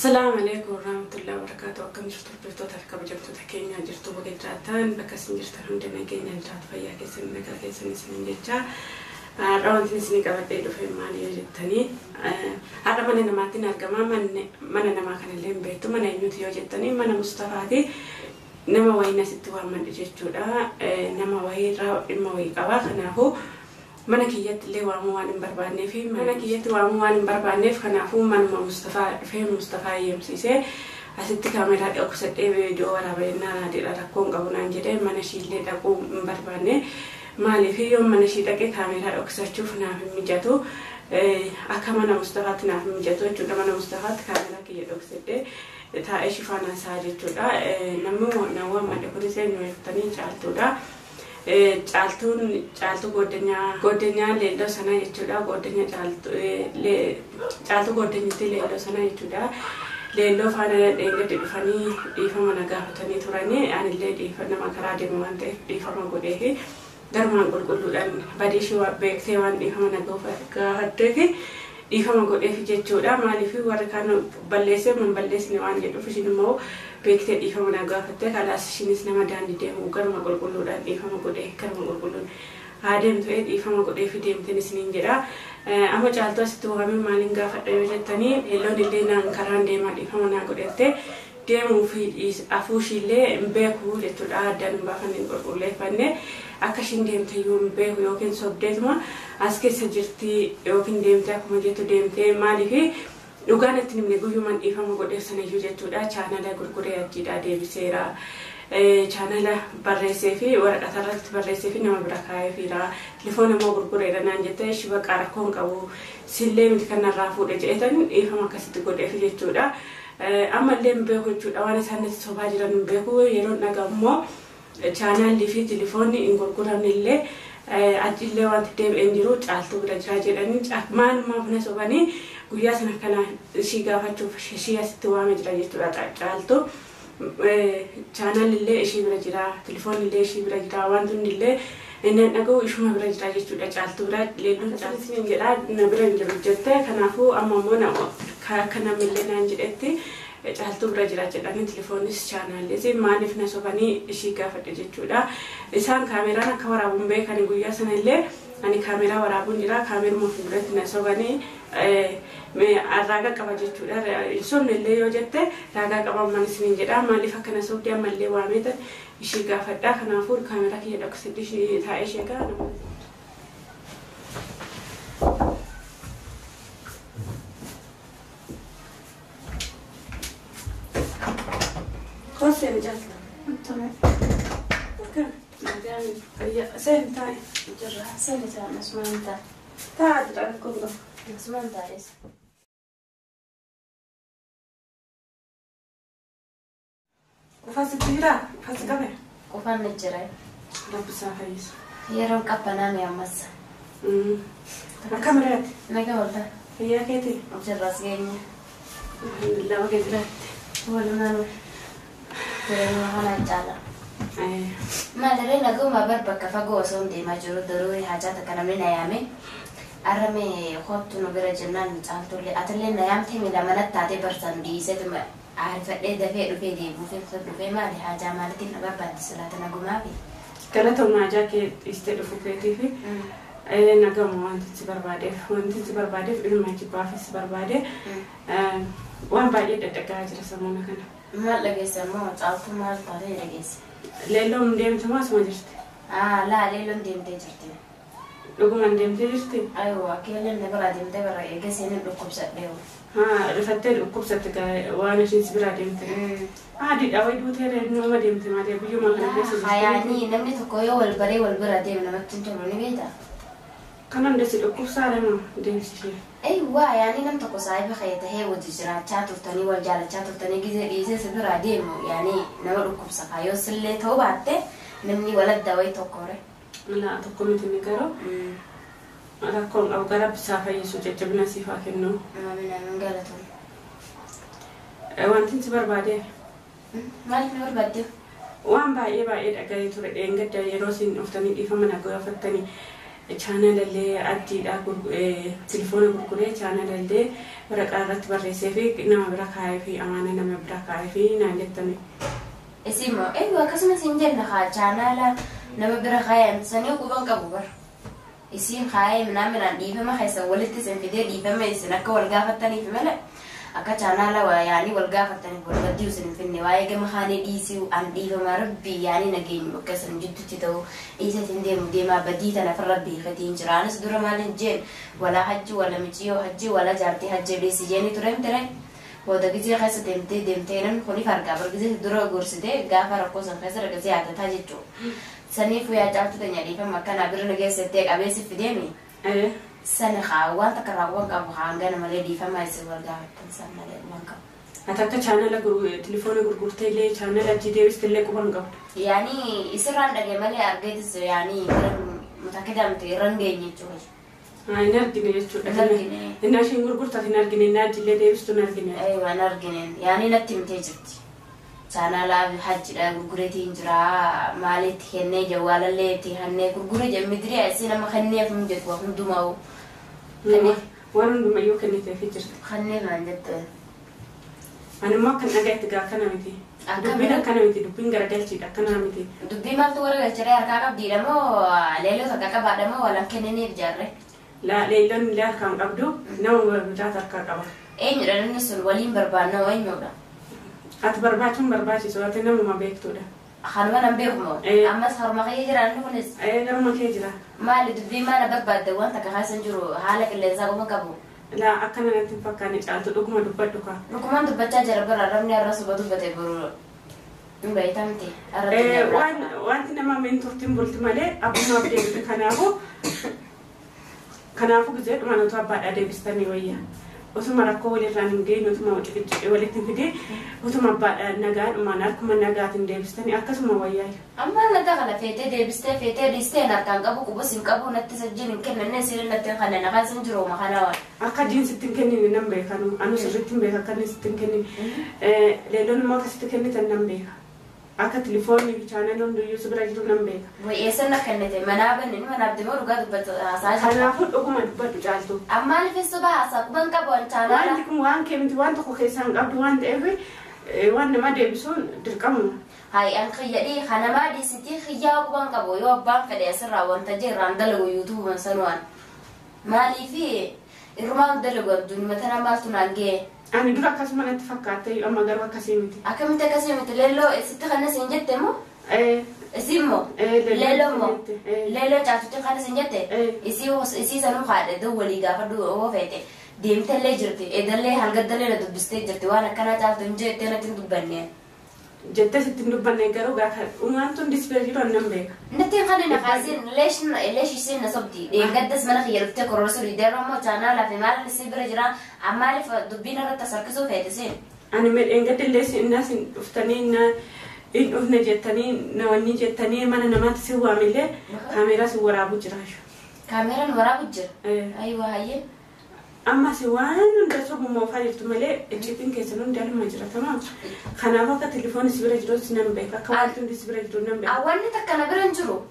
السلام عليكم ورحمة الله وبركاته. وكم جرتوا بيتوت هركب جرتوا تكينيا جرتوا بقدراتان بكسر جرت عندنا كينيا جرت فيا كسر نكا كسر نسمين جرتا راوند نسمين كبدي دفع مالي جرتني هذا من النماتين الجماعة من النما كان اللي بيتو من ينوتي جرتني من مستفادي نما وين ستوا من جرتودا نما وين راو الموي كوا خنا هو من كيات اللي واموان برباني في من كيات واموان برباني في خنافو من مصطفى فهم مصطفى يمسيسه أسيت كاميرا أقصد فيديو ولا بينا نادي لكم قبنا نجده من شيء لكم برباني ما لي في يوم من شيء لك كاميرا أقصد شوفنا في مجاتو أكمل مصطفى تنا في مجاتو جدا من مصطفى كاميرا كي أقصد تايش فانا ساري جدا نمو نوا ما نقول زين ويفتني جالتودا Caaltu godenya leello sana jechuudha. Godenya caaltu godeenyatti leello sana jechuudha. Leello faana dheengatti dhufanii dhiifama na gaafatanii turanii anillee dhiifama karaa deemu waan ta'eef dhiifama godhee fi garmaan qulqulluudhaan badeeshii beektee waan dhiifama na gaafatteef dhiifama godheef jechuudha. Maaliif warri kaan balleessee man balleessine waan jedhuuf isin immoo beektee dhiifama na gaafattee kalaas ishinis nama daandii deemu garma qulqulluudhaan dhiifama godhee garma qulqulluun adeemtu dhiifama godhee fi deemteen isiniin jedha. Amma caaltuu asitti waamee maaliin gaafadha yoo jettanii leelloon illee naan karaan deemaa dhiifama naa godhattee deemuu fi afuushiillee hin beeku jechuudha. Addaan baafannee qulqulleeffannee akka ishiin deemte yoo hin beeku yookiin sobdeetuma as keessa jirti yookiin deemte akkuma jettu deemtee maaliif dhugaan itti nimne guyyumaan dhiifama godheessan iyyuu jechuudha. Chaanala gurguree ajiidhaa deebiseera. Chaanala barreessee fi waraqata irratti barreessee fi nama bira kaa'eefiira. Telefoon immoo gurgureedha naan jettee shibaqa rakkoon qabu sillee miti kanarraa fuudhe jedhetan dhiifama akkasitti godheef jechuudha. Ammallee hin beeku jechuudha. Waan isaan itti sobaa jiran hin beeku. Yeroo dhagaa immoo chaanalli fi telefoonni hin gurguramnillee ajillee wanti deebi'een jiru caaltuu bira jira jedhanii maalummaaf na sobanii guyyaa sana kana ishii gaafachuuf ishii asitti waamee jira jechuudha. Caaltuu chaanalillee ishii bira jira, telefoonillee ishii bira jira, wantoonni illee inni dhaga'u ishuma bira jira jechuudha. Caaltuu bira leelluun caaltuu jedhaa na bira hin jiru jettee kanaafuu amma immoo akka namillee naan jedhetti caaltuu bira jira jedhanii telefoonis chaanallis maaliif na sobanii ishii gaafadhe jechuudha. Isaan kaameraan akka waraabuun beekanii guyyaa sana illee ani kaameraa waraabuun jira kaameruma fuulduratti na sobanii raagaa qaba jechuudha. Sobne illee yoo jette raagaa qaba manisiniin jedha. Maaliif akkana sobdee ammallee waameetan ishii gaafadha. Kanaafuu kaameraa kiyya dhoksidhi ishii taa'ee ishee gaa Sen jatla. Tamam. Bakın. Sen tay. Jarrah. Sen de tamam. Nasıl ta? Taadra kullu. Nasıl taris? Ufası tira. Ufası kabe. Kufan ne jiray? Rabbi safayis. Yeron qabanaan yammas. Kamerat. Naga olta. Ya keti. Jarras geenye. Alhamdulillah wa gazrat. Walunan. Terima kasih cala. Malah naga mabar bakka fagoo osoo deemaa jiru daruu hajata kana mina yaame arame khottu no bira jannaan caaltulle atalle nayaamte mila manat taate barsan dhiise tuma aarifadhee dafee dhufee deebuufee dhufee maali hajaa maalitiin na barbaadde salaata nagumaafi galatoomaa hajaa kee dhiiste dhufu keetiifi nagama wanti si barbaadeef ilma jibbaafis barbaade waan baay'ee daddagaa jira sammuna kana. Maal dhageessa moo caaltuu maal taatee dhageessa? Leelloon deemte moo asuma jirti? Laa leelloon deemtee jirti. Dhugumaan deemtee jirti? Ayyoo akkeelleen na biraa deemtee bara eegaseen dhukkubsadhee. Rifattee dhukkubsatte waan ishiin si biraa deemte. Adiidha wayi duutee nama deemte malee biyyuma kana keessa jirti. Hayaanii namni tokko yoo wal baree wal bira deemu namatti hin tolu ni beektaa? Kanan desi dhukkubsaadha nama deemsisee. Waa yaani nam tokko saayiba khayyata hee wajji jiraachaa turtanii wal jaalachaa turtanii gizee dhiisee si biraa deemu yaani nama dhukkubsa kaayoo sillee ta'uu baatte namni waladda wayi tokkore. Laa tokko miti ni garuu rakkoon qabu gara bisaa fayyisu jajjabina siifaa kennu. Amiin galatoon. Wanti si barbaade? Maaliif na barbaadde? Waan baay'ee dhaga'ee ture dheengadda yeroo isin dhuftanii dhiifama na gaafattanii channel illee addiidha telefoona gurguree channel illee waraqaa irratti barreessee fi nama bira kaa'ee fi amaana nama bira kaa'ee fi naan jettame. Isimo akkasumas hin jenna haa channel nama bira kaa'ee sanii quban qabu bar. Isin kaa'ee minaan dhiifama keessa walitti isin fidee dhiifama isin akka wal gaafataniif malee. Akka channel yaani wal gaafataniif wal gadii isin finne waa'ee gama haanii dhiisuu an dhiifama rabbii yaani nageenyu akka isin jidduutti ta'u dhiisa isin deemaa badii tana farra beekatiin jira anis dura maalin jeen wala hajji wala michiyoo hajji wala jaartii hajji dhiisi jeeni ture mire booda gizee keessa deemtee nan kuni fargaa bargizee dura gorsitee gaafa rakkoo san keessa ragasee yaadataa jechuudha. Saniif yaa caaltu tanya dhiifama akkana bira nageessitee qabeessi fideemi. Sana waan takka raawwan qabu hangana malee dhiifama isin wal gaafatan san malee waan qabu. Ati akka channel telefoona gurgurtee illee channel achi deebiste illee quban qabdu. Yaani isirraan dhagee malee argeetis yaani mutaakidamte irraan geenye jechuudha. Hin argine jechuudha. Inni ashiin gurgurtaaf hin argine inni ajillee deebistu hin argine. Waan argine yaani natti himtee jirti. Channel hajjidha gurgureetiin jira maalitti kennee jawwaalallee itti hannee gurgure jemmidiri isin nama kenneef hin jedhu hundumaa. Waan hundumaa yoo kenniteef jirti. Kanneen maan jettu. Ani immoo akkan dhagayetti gaa akkana miti. Dubbiin akkana miti dubbiin garagalchiidha akkana miti. Dubbii maaltu garagalchiree harkaa qabdiidha moo leelloo takka qabaadha moo walaan kenniniif jaarre? Leelloon illee harkaan qabdu nama biraatu harkaa qaba. Eenyudha namni sun waliin barbaannoo eenyudha? Ati barbaachuun barbaachisu ati namuma beektuudha. Hanuma nan beekumoo? Ammas haruma kee jiraan kunis? Haruma kee jira. Maali dubbii maana barbaadde wanta kaasan jiru haala qilleensaa kuma qabu? Laa akkana natti fakkaanne caaltu dhuguma dubbadhu kaa. Dhugumaan dubbachaa jira bara rabni har'a suba dubbate buru. Hin beektamti. Wanti nama min turtiin bulti malee abbuma deebite kanaafuu gizee dhuma nuti abbaadhaa deebistanii wayyaa. Utuma rakkoo walirraan hin geenye utuma walitti fidee utuma abbaadhaa nagaadhumaan harkuma nagaatiin deebistanii akkasuma wayyaa. Amma nagaa kana feetee deebistee dhiistee harkaan qabu qubas hin qabu natti sajjiin hin kennanne sirin natti hin kanneen afaan sin jirooma kanaa waan. Akka diin sitti hin kennine nan beeka anu sirriitti hin beeka akka inni sitti hin kennine. Leelloon immoo akka sitti kennitan nan beeka. Akka telefoonni fi chaanel hunduyyuu si bira jiru nan beeka. Eessan na kennite manaa banne manaaf deemaa dhugaa dubbatu haasaa jira. Kanaafuu dhuguma dubbadhu caaltu. Amma alifis soba haasaa quban qabu waan chaanala. Wanti kun waan keemti waan tokko keessaan qabdu waan ta'eef waan nama deebisuun dirqamuma. Hayi an khiyyadhi khanamaa dhiisitii khiyyaa quban qabu yoo abbaan fedhe asirraa wanta jirraan dalagu yuutuuban sanuwaan. Maaliifi irrumaan dalagu abduun matana maaltu naangee. Ani dura akkasuma natti fakkaate amma garuu akkasii miti. Akkamitti akkasii miti leelloo sitti kana siin jette moo? Isin moo? Leelloo moo? Leelloo caaltutti kana siin jette? Isii sanuu haadha iddoo walii gaafa oo feete deemtellee jirti edallee halgaddallee na dubbistee jirti waan akkanaa caaltu hin jettee natti hin dubbanne. Jettee sitti hin dubbanne garuu gaafa waan tun disbee jiru nan beeka. Natti hin kana naqaasin leeshisiin na sobdi deeggaddas mana kiyya dhuftee kororsu liideeroo moo chaanaalaa fi maal si bira jira ammaaliif dubbiin irratti sarkisuu feetisiin. Ani medheen gaddeellee innaas hin dhuftanii hin dhufne jettanii nawanni jettanii mana namaatti si waamillee kaameeraa si waraabu jira. Kaameeraan waraabu jira? Ayiwa hayyee. Amma si waan hunda sobu moofaa jirtu malee ejjiitiin keessan hundi aluma jira tamaa. Kanaaf akka telefoonni si bira jiru si nan beeka akka wanti hundi si bira jiru nan beeka. Wanni takka na bira hin jiru.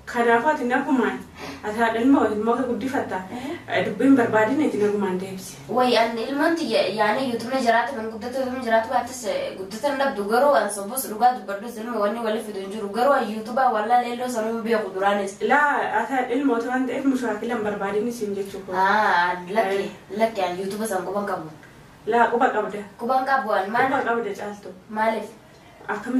Kanaafuu ati nagumaan ati haadha ilmoo guddifatta dubbiin barbaadine ati nagumaan deebisi. Wayi ani ilmoon yaani yuutuubni jiraatu kan guddatu yuutuubni jiraatu baattis guddatan dhabdu garuu an sobos dhugaa dubbadhus ilmoo wanni wali fidu hin jiru garuu yuutuubaa wallaa leelloo sanuu beeku duraanis. Laa ati ilmoota waan ta'eef mushaakilan barbaadini siin jechuudha. Lakki ani yuutuuba san quban qabu. Laa quba qabda. Quban qabu waan maal? Quba qabda caaltu. Maaliif?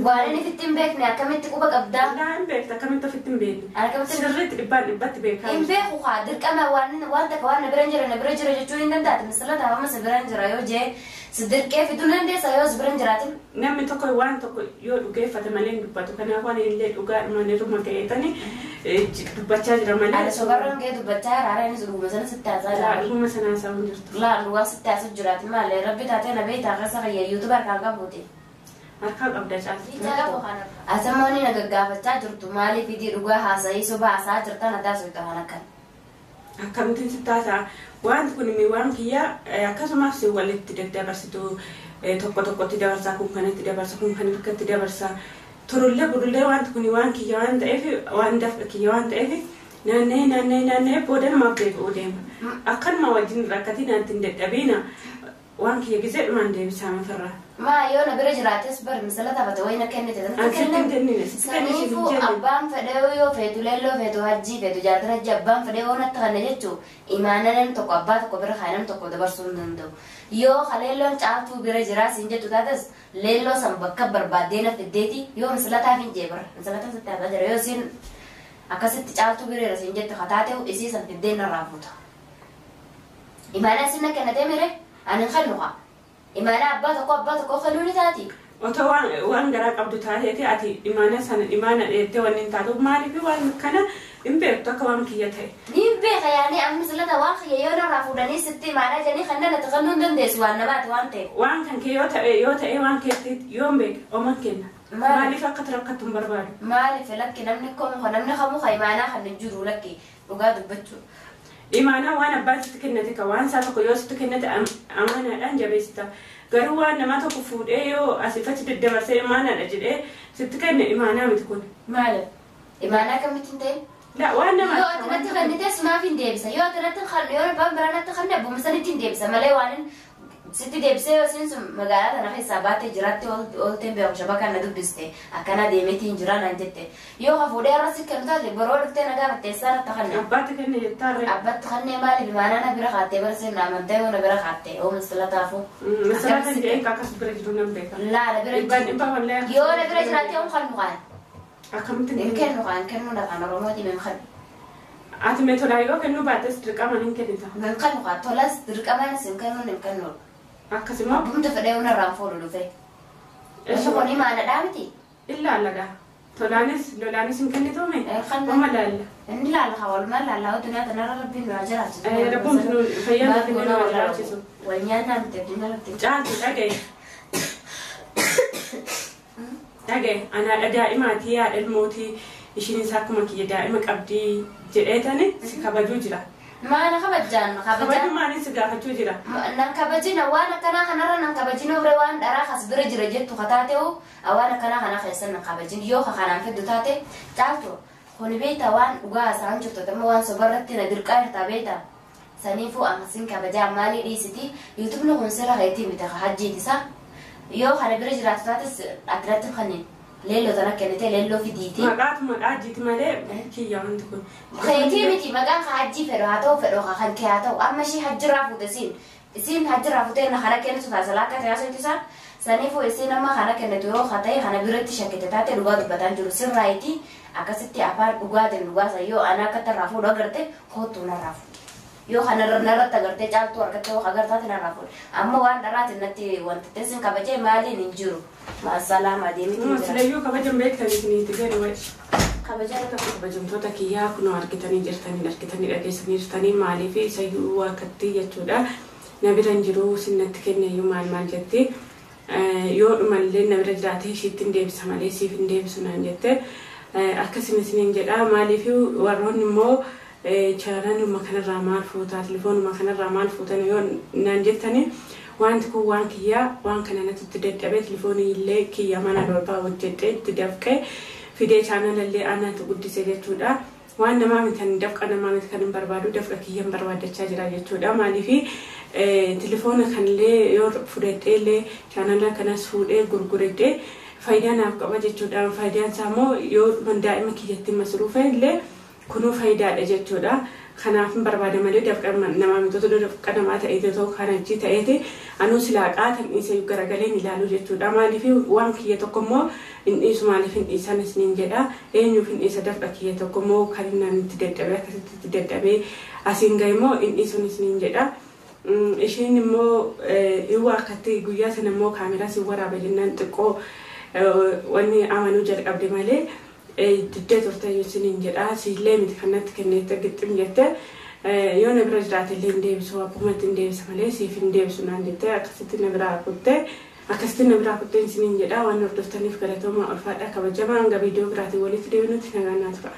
Waan inni fittiin beekne akkamitti quba qabdaa? Laa hin beekta akkamitti ofitti hin beekne. Sirriitti dhibbatti beekaa. Hin beeku haa dirqama waan takka waan na bira jira jechuun hin dandaate misalata hawama si bira jira yoo jee si dirqee fiduu dandeessa yoo si bira jiraatin. Namni tokko waan tokko yoo dhugeeffate malee hin dubbatu kanaaf waan illee dhugaadhumaan irruma ga'eetanii dubbachaa jira malee. Ani sobarroon ga'ee dubbachaa jira haala innis dhuguma sana sitti haasaa jira. Dhuguma sana haasaa hin jirtu. Laa dhugaa sitti haasuu jiraati malee rabbi taatee na beektaa keessa fayyaa yuutuuba harkaan qabuuti. Harkaan qabda caalti. Asamoonni na gaggaafachaa jirtu maaliif fidii dhugaa haasa'ii soba haasaa jirtan addaa soita waan akkan. Akkamittiin sitti haasaa wanti kun waan kiyyaa akkasumas walitti daddabarsitu tokkotti dabarsaa kun kanatti dabarsa kun kan bikkatti dabarsa turullee budullee wanti kun waan kiyya waan ta'eef waan dafqa kiyya waan ta'eef naannee booda namaaf deebi'uu deema. Akkanuma wajjin rakkatiin anti hin dadhabiina waan kiyya gisee dhumaan deebisaa mafarraa. ما يونا برج راتس بر مثلا تبغى وين كنت تتكلم سنيفو أبان فديو فيتو ليلو فيتو هجي فيتو جاتنا جبان فديو نتغنجتو إيمانا نم تقو أبات تقو بر خاينم تقو دبر سندو يو خليلو تعرفوا برج راس إنجتو تاتس ليلو سنبكة بربادينا في الديتي يو مثلا تعرفين جبر مثلا تتابع جريو سين أكاسة تعرفوا برج راس إنجتو خطاتو إسي سن في الدين الرافوتا إيمانا سنة كانت أمره أنا نخلوها إيمانا أباتك خلوني تاتي. وتوان وان جرا قبض تاتي أتي إيمانا سنة إيمانا توان تاتو مالي في وان كنا إمبير تكوان كياته. إمبير يعني أم مثلا توان خيانا رافوداني ستي معنا جاني خلنا نتخلون دندس وان نبات وان تي. وان كان كيوتا وان كيت يوم بيك أو ممكن. مالي فقط رقتهم بربار. مالي فلك نمنكم خنمنا خمو خيمانا خنجرو لك وقادو بتشو. إيمانا وانا بات تكنتك وان سافك يوس تكنت أمانة أنجا بيستا قالوا وانا ما تكفود إيو أسفتي الدمر سي إيمانا الأجل إيه ستكن إيمانا بتكون ماله إيمانا كم تنتين لا وانا ما يو تنتخل نتاس ما في ندبسة يو تنتخل يو بامبرانا تخلنا أبو مثلا تندبسة مالي وانن ستي دبسة وسينس مقالات أنا حسابات جراتي أولتين بيوم شبكة ندب بستي أكنا ديمتين جران عندتي يو خفودي راسي كنتاجي برول تنا قامت تسانة تخلنا أباتك إني يتاري أبات تخلني مالي بمعنى أنا برخاتي برسي نعمتي وأنا برخاتي أو مثلا تافو مثلا تنجي كاكس برجلنا بيكا لا برج يو لا برج راتي أم خل مغان أكملتني يمكن مغان كنو نغان رموتي من خل أتمنى تلاقيه كنو بعد تسرق أمان إنك إنت من خل مغان تولاس درك أمان سين كنو نمكنو أكسمه بمت فديونا رامفورو لفي إيش كوني ما أنا دامتي إلا لا تولانس لولانس يمكن تومي وما لا إن لا الخوال ما لا الدنيا تنار ربي نواجرات ربهم تنو فيا في نواجرات والنيانا متبدين جات أجي أجي أنا دائما تيا الموتي يشيني ساكم كي دائما أبدي جئتني سكابجو جرا ما أنا خبجان ما نسي قافتو جرا نكبجينا وانا كنا خنرا نكبجينا وروان درا خس برج رجت خطاتو أوانا كنا خنا خيسن نكبجين يو خنا في دتاتي تعرفوا خوني بيتا وان وقاس عن شفت تما وان صبرت ندير كاير تابيتا سنيفو أمسين كبجا مالي ديستي يوتيوب نقول سلا غيتي بتاع حجي تسا يو خنا برج راتاتس أدرت خنين ليلو ترى كانت ليلو في ديتي ما جيت مالي كي يوم تكون خيتي متي ما كان حجي فرهاتو فرها خن كياتو أما شيء حج رافو تسين سين حج رافو تين خنا كانت سلاسلة كتير تسا سنيفو إسينا ما خنا كانت يو خطاي خنا بريت شكت تاتي لغات بدن جلوسين رايتي أكستي أبار لغات اللغات يو أنا كتر رافو لغرتي خوتونا رافو يو خنا نرت غرتي جالتو أركتو خغرتات نرافو أما وان درات النتي وانت تسين كبجي مالي نجرو مع السلامة دي متى سليو كبجي بيت كني تجري وش كبجي كبجي توتا كيا كنوا أركتني أركتني جرتني مالي في سيو وكتي يجودا نبي نجرو سنة كني يوم مال جتي يو مال نبي رجعته شيتين ديبس مالي سيفين ديبس نانجته أكسر سنين جدا مالي في ورون مو شاران ومكان الرمال فوتا تلفون ومكان الرمال فوتا يون نانجتني وان تكون وان كيا وان كنا نتدد أبي تلفوني اللي كيا ما نروبا وجدت تدفك في ده channel اللي أنا تقولي سيرتودا وان ما متن دفك أنا ما متكلم بربادو دفك كيا بربادة شجرة جتودا مالي في تلفون كان لي يور فريد اللي channel كنا سفود غرغرة فايدة نافقة جتودا فايدة سامو يور من دائما كيا تم مصروفه اللي كنوا فايدة جتودا خناف بربادة مالي دفك نما متوتو دفك أنا ما تأيده تو خارجي تأيده أنو سلاقات إنسان يقرألين لالو جتودا مالي في وان كيا تقومو إن إيش مالي في إنسان سنين جدا إنه في إنسان دفك كيا تقومو كارينا نتدد أبي أسينجايمو إن إيش سنين جدا إيشين مو يوا كتي جويا سنمو كاميرا سوورا بجنان تكو واني أمانو جرق أبدي مالي تدد ورتايو سنين جدا سيلي متكنت كنت قدم جدا يوم برجعت اللي نديبس وابومت نديبس مالي سيف نديبس ونانجته أكستنا برا كنت سنين جدا وانا ردفتني في كرتوما أرفع أكبر جماعة قبل فيديو براتي ولي تديونو تناغانا ترى